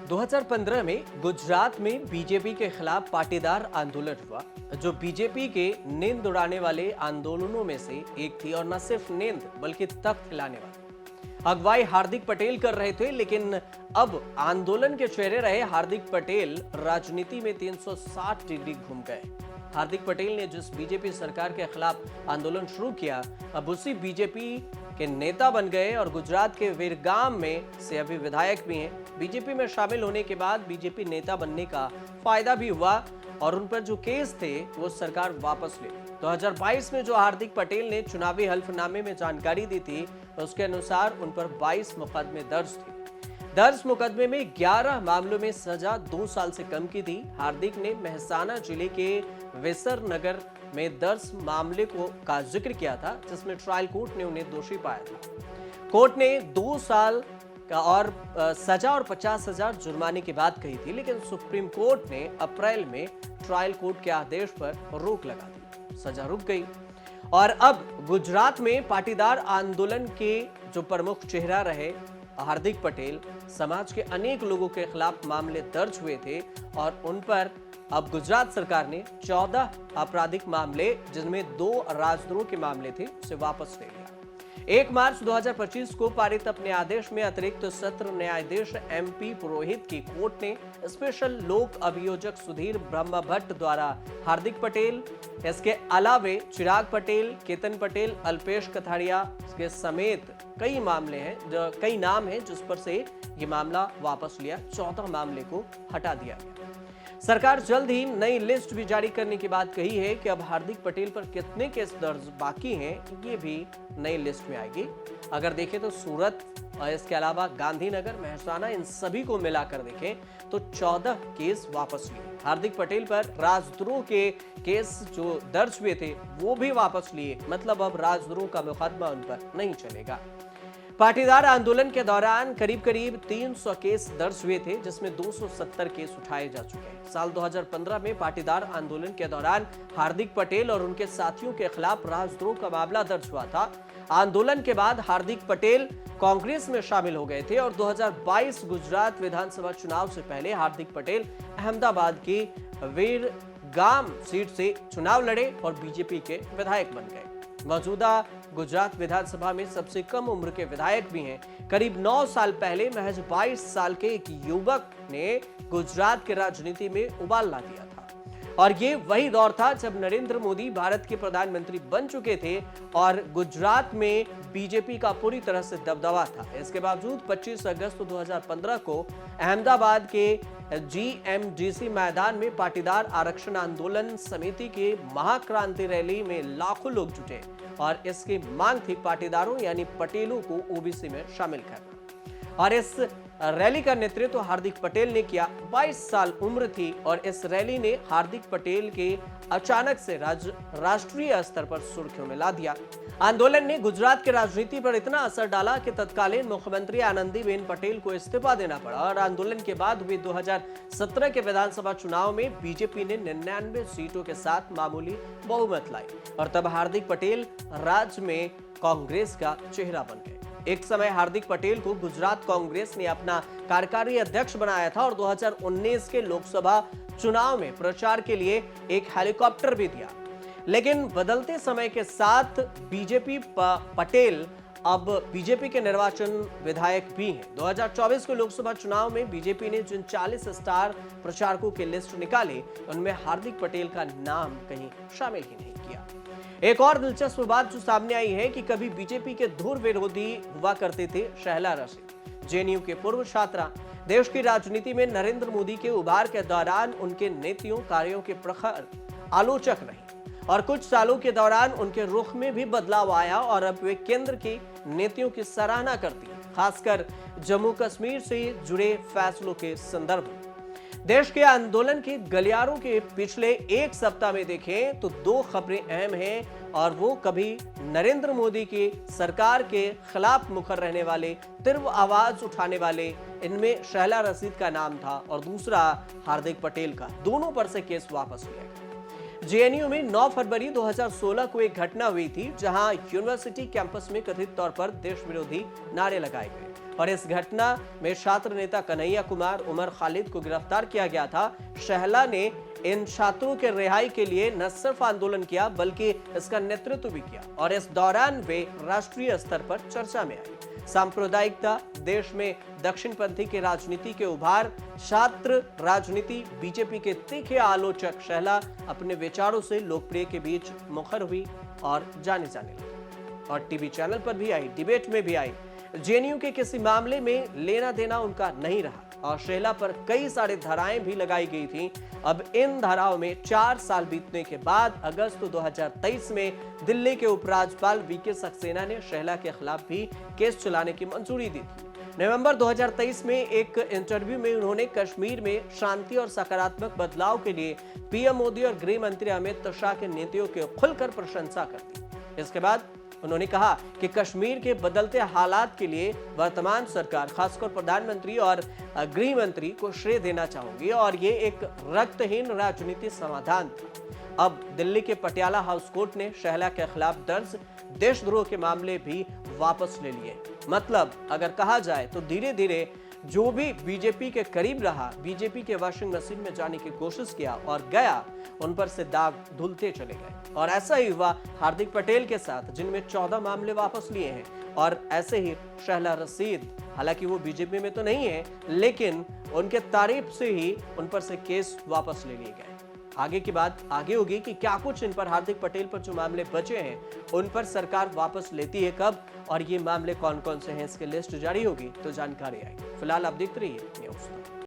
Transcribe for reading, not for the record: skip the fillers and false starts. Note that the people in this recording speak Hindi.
2015 में गुजरात में बीजेपी के खिलाफ पाटीदार आंदोलन हुआ, जो बीजेपी के नींद उड़ाने वाले आंदोलनों में से एक थी। और न सिर्फ नींद बल्कि तख्त हिलाने वाली अगुवाई हार्दिक पटेल कर रहे थे। लेकिन अब आंदोलन के चेहरे रहे हार्दिक पटेल राजनीति में 360 डिग्री घूम गए। हार्दिक पटेल ने जिस बीजेपी सरकार के खिलाफ आंदोलन शुरू किया, अब उसी बीजेपी के नेता बन गए और गुजरात के वीरगाम में से अभी विधायक भी हैं। बीजेपी में शामिल होने के बाद बीजेपी नेता बनने का फायदा भी हुआ और उन पर जो केस थे वो सरकार वापस ले ली। 2022 में जो हार्दिक पटेल ने चुनावी हल्फनामे में जानकारी दी थी, उसके अनुसार उन पर 22 मुकदमे दर्ज थे। 10 मुकदमे में 11 मामलों में सजा 2 साल से कम की थी। हार्दिक ने मेहसाना जिले के वेसर नगर में 10 मामले का जिक्र किया था, जिसमें ट्रायल कोर्ट ने उन्हें दोषी पाया था। कोर्ट ने 2 साल का और सजा और 50,000 जुर्माने की बात कही थी, लेकिन सुप्रीम कोर्ट ने अप्रैल में ट्रायल कोर्ट के आदेश पर रोक लगा दी। सजा रुक गई और अब गुजरात में पाटीदार आंदोलन के जो प्रमुख चेहरा रहे हार्दिक पटेल, समाज के अनेक लोगों के खिलाफ मामले दर्ज हुए थे और उन पर अब गुजरात सरकार ने 14 आपराधिक मामले, जिनमें 2 राजद्रोह के मामले थे, उसे वापस ले लिया। 1 मार्च 2025 को पारित अपने आदेश में अतिरिक्त सत्र न्यायाधीश MP पुरोहित की कोर्ट ने स्पेशल लोक अभियोजक सुधीर ब्रह्मभट्ट द्वारा हार्दिक पटेल, इसके अलावे चिराग पटेल, केतन पटेल, अल्पेश कथारिया के समेत कई नाम हैं जिस पर से ये मामला वापस लिया। 14 मामले को हटा दिया गया। सरकार जल्द ही नई लिस्ट भी जारी करने की बात कही है कि अब हार्दिक पटेल पर कितने केस दर्ज बाकी हैं, ये भी नई लिस्ट में आएगी। अगर देखें तो सूरत और इसके अलावा गांधीनगर, मेहसाना, इन सभी को मिलाकर देखें तो 14 केस वापस लिए। हार्दिक पटेल पर राजद्रोह के केस जो दर्ज हुए थे वो भी वापस लिए, मतलब अब राजद्रोह का मुकदमा उन पर नहीं चलेगा। पाटीदार आंदोलन के दौरान करीब 300 केस दर्ज हुए थे, जिसमें 270 केस उठाए जा चुके हैं। साल 2015 में पाटीदार आंदोलन के दौरान हार्दिक पटेल और उनके साथियों के खिलाफ राजद्रोह का मामला दर्ज हुआ था। आंदोलन के बाद हार्दिक पटेल कांग्रेस में शामिल हो गए थे और 2022 गुजरात विधानसभा चुनाव से पहले हार्दिक पटेल अहमदाबाद की वीरगाम सीट से चुनाव लड़े और बीजेपी के विधायक बन गए। मौजूदा गुजरात विधानसभा में सबसे कम उम्र के विधायक भी हैं। करीब 9 साल पहले महज 22 साल के एक युवक ने गुजरात की राजनीति में उबाल ला दिया था और ये वही दौर था जब नरेंद्र मोदी भारत के प्रधानमंत्री बन चुके थे और गुजरात में बीजेपी का पूरी तरह से दबदबा था। इसके बावजूद 25 अगस्त 2015 को अहमदाबाद के GMDC मैदान में पाटीदार आरक्षण आंदोलन समिति के महाक्रांति रैली में लाखों लोग जुटे और इसकी मांग थी पाटीदारों यानी पटेलों को OBC में शामिल करना। और इस रैली का नेतृत्व हार्दिक पटेल ने किया। 22 साल उम्र थी और इस रैली ने हार्दिक पटेल के अचानक से राष्ट्रीय स्तर पर सुर्खियों में ला दिया। आंदोलन ने गुजरात की राजनीति पर इतना असर डाला कि तत्कालीन मुख्यमंत्री आनंदीबेन पटेल को इस्तीफा देना पड़ा और आंदोलन के बाद हुए 2017 के विधानसभा चुनाव में बीजेपी ने 99 सीटों के साथ मामूली बहुमत लाई और तब हार्दिक पटेल राज्य में कांग्रेस का चेहरा बन गए। एक समय हार्दिक पटेल को गुजरात कांग्रेस ने अपना कार्यकारी अध्यक्ष बनाया था और 2019 के लोकसभा चुनाव में प्रचार के लिए एक हेलीकॉप्टर भी दिया। लेकिन बदलते समय के साथ पटेल अब बीजेपी के निर्वाचन विधायक भी हैं। 2024 के लोकसभा चुनाव में बीजेपी ने जिन 40 स्टार प्रचारकों की लिस्ट निकाली, उनमें हार्दिक पटेल का नाम कहीं शामिल ही नहीं किया। एक और दिलचस्प बात जो सामने आई है कि कभी बीजेपी के धुर विरोधी हुआ करते थे शहला रशीद, JNU के पूर्व छात्रा, देश की राजनीति में नरेंद्र मोदी के उभार के दौरान उनके नीतियों कार्यों के प्रखर आलोचक रही और कुछ सालों के दौरान उनके रुख में भी बदलाव आया और अब वे केंद्र की नीतियों की सराहना करती हैं, खासकर जम्मू कश्मीर से जुड़े फैसलों के संदर्भ में। देश के आंदोलन के गलियारों के पिछले एक सप्ताह में देखें तो 2 खबरें अहम हैं और वो कभी नरेंद्र मोदी की सरकार के खिलाफ मुखर रहने वाले, तीव्र आवाज उठाने वाले, इनमें शहला रशीद का नाम था और दूसरा हार्दिक पटेल का। दोनों पर से केस वापस लिया गया। JNU में 9 फरवरी 2016 को एक घटना हुई थी जहां यूनिवर्सिटी कैंपस में कथित तौर पर देश विरोधी नारे लगाए गए। और इस घटना में छात्र नेता कन्हैया कुमार उमर खालिद को गिरफ्तार किया गया था। शहला ने इन छात्रों के रिहाई के लिए न सिर्फ आंदोलन किया बल्कि इसका नेतृत्व भी किया और इस दौरान वे राष्ट्रीय स्तर पर चर्चा में आई। सांप्रदायिकता, देश में दक्षिणपंथी के राजनीति के उभार, छात्र राजनीति, बीजेपी के तीखे आलोचक शहला अपने विचारों से लोकप्रिय के बीच मुखर हुई और जाने लगी और टीवी चैनल पर भी आई, डिबेट में भी आई। जेएनयू के किसी मामले में लेना देना उनका नहीं रहा और शहला पर कई सारी धाराएं भी लगाई गई थी। अब इन धाराओं में 4 साल बीतने के बाद अगस्त 2023 में दिल्ली के उपराज्यपाल वीके सक्सेना ने शहला के खिलाफ भी केस चलाने की मंजूरी दी थी। नवंबर 2023 में एक इंटरव्यू में उन्होंने कश्मीर में शांति और सकारात्मक बदलाव के लिए पीएम मोदी और गृह मंत्री अमित शाह की नीतियों की खुलकर प्रशंसा कर दी। इसके बाद उन्होंने कहा कि कश्मीर के बदलते हालात के लिए वर्तमान सरकार, खासकर प्रधानमंत्री और गृह मंत्री को श्रेय देना चाहूंगी और ये एक रक्तहीन राजनीतिक समाधान था। अब दिल्ली के पटियाला हाउस कोर्ट ने शहला के खिलाफ दर्ज देशद्रोह के मामले भी वापस ले लिए। मतलब अगर कहा जाए तो धीरे धीरे जो भी बीजेपी के करीब रहा, बीजेपी के वॉशिंग मशीन में जाने की कोशिश किया और गया, उन पर से दाग धुलते चले गए। और ऐसा ही हुआ हार्दिक पटेल के साथ, जिनमें 14 मामले वापस लिए हैं। और ऐसे ही शहला रशीद, हालांकि वो बीजेपी में तो नहीं है, लेकिन उनके तारीफ से ही उन पर से केस वापस ले लिए गए। आगे की बात आगे होगी कि क्या कुछ इन पर, हार्दिक पटेल पर जो मामले बचे हैं उन पर सरकार वापस लेती है कब और ये मामले कौन कौन से हैं, इसकी लिस्ट जारी होगी तो जानकारी आएगी। फिलहाल आप देखते रहिए न्यूज़।